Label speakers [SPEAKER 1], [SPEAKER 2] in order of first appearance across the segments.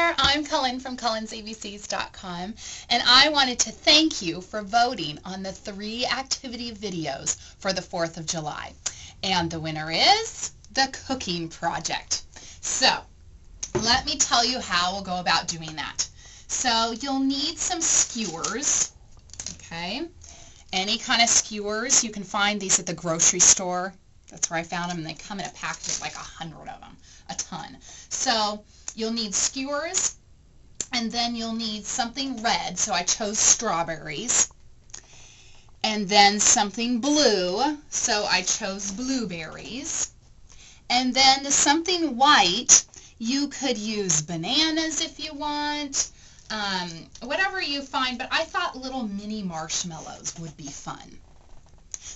[SPEAKER 1] there, I'm Cullen from CullensABCs.com, and I wanted to thank you for voting on the 3 activity videos for the 4th of July. And the winner is the cooking project. So, let me tell you how we'll go about doing that. So, you'll need some skewers, okay? Any kind of skewers. You can find these at the grocery store. That's where I found them, and they come in a package of like 100 of them, a ton. So you'll need skewers, and then you'll need something red, so I chose strawberries, and then something blue, so I chose blueberries, and then something white, you could use bananas if you want, whatever you find, but I thought little mini marshmallows would be fun.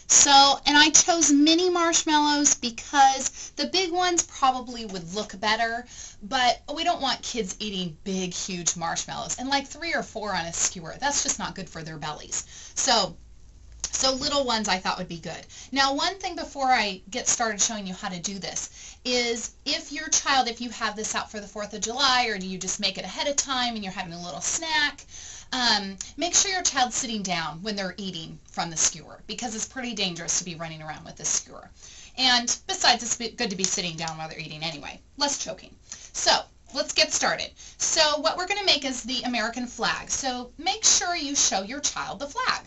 [SPEAKER 1] So, and I chose mini marshmallows because the big ones probably would look better, but we don't want kids eating big, huge marshmallows. And like 3 or 4 on a skewer, that's just not good for their bellies. So little ones I thought would be good. Now, one thing before I get started showing you how to do this is if your child, if you have this out for the 4th of July, or do you just make it ahead of time and you're having a little snack, make sure your child's sitting down when they're eating from the skewer, because it's pretty dangerous to be running around with this skewer. And besides, it's good to be sitting down while they're eating anyway. Less choking. So let's get started. So what we're going to make is the American flag. So make sure you show your child the flag.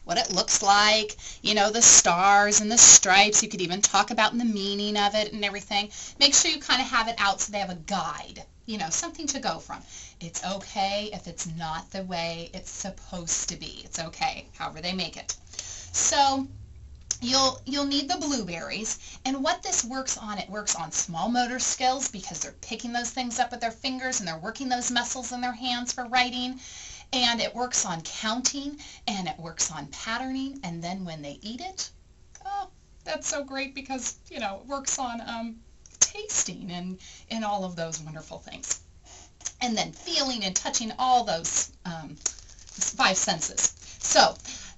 [SPEAKER 1] What it looks like, you know, the stars and the stripes. You could even talk about the meaning of it and everything. Make sure you kind of have it out so they have a guide, you know, something to go from. It's okay if it's not the way it's supposed to be. It's okay, however they make it. So you'll need the blueberries, and what this works on, it works on small motor skills because they're picking those things up with their fingers and they're working those muscles in their hands for writing, and it works on counting, and it works on patterning, and then when they eat it, oh, that's so great because, you know, it works on tasting and all of those wonderful things. And then feeling and touching, all those 5 senses.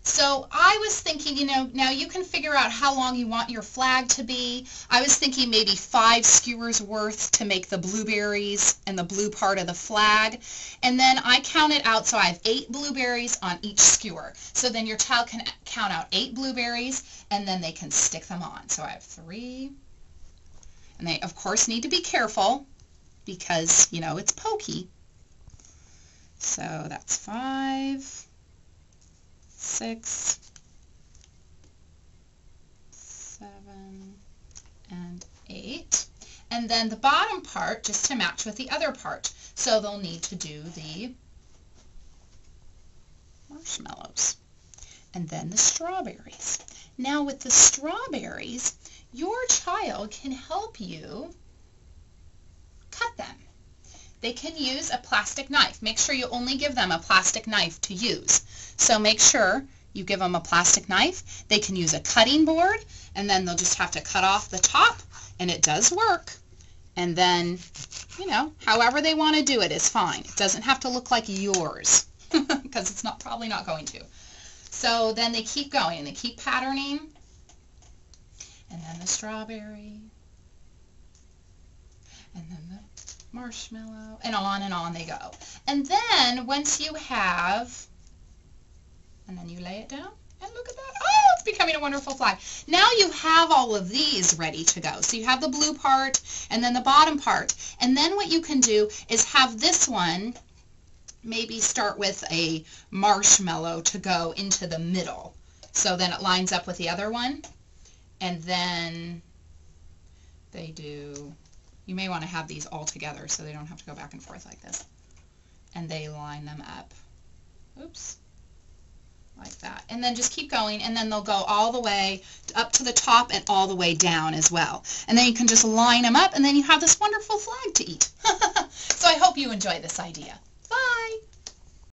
[SPEAKER 1] So I was thinking, you know, now you can figure out how long you want your flag to be. I was thinking maybe 5 skewers worth to make the blueberries and the blue part of the flag. And then I counted out, so I have 8 blueberries on each skewer. So then your child can count out 8 blueberries, and then they can stick them on. So I have 3. And they, of course, need to be careful, because, you know, it's pokey. So that's 5, 6, 7, and 8. And then the bottom part, just to match with the other part. So they'll need to do the marshmallows. And then the strawberries. Now with the strawberries, your child can help you cut them. They can use a plastic knife. Make sure you only give them a plastic knife to use. So make sure you give them a plastic knife. They can use a cutting board, and then they'll just have to cut off the top, and it does work. And then, you know, however they want to do it is fine. It doesn't have to look like yours, because it's probably not going to. So then they keep going, and they keep patterning, and then the strawberry, and then the marshmallow, and on they go. And then once you have, and then you lay it down, and look at that. Oh, it's becoming a wonderful flag. Now you have all of these ready to go. So you have the blue part, and then the bottom part. And then what you can do is have this one, maybe start with a marshmallow to go into the middle. So then it lines up with the other one. And then they do, you may want to have these all together so they don't have to go back and forth like this. And they line them up. Oops. Like that. And then just keep going, and then they'll go all the way up to the top and all the way down as well. And then you can just line them up, and then you have this wonderful flag to eat. So I hope you enjoy this idea.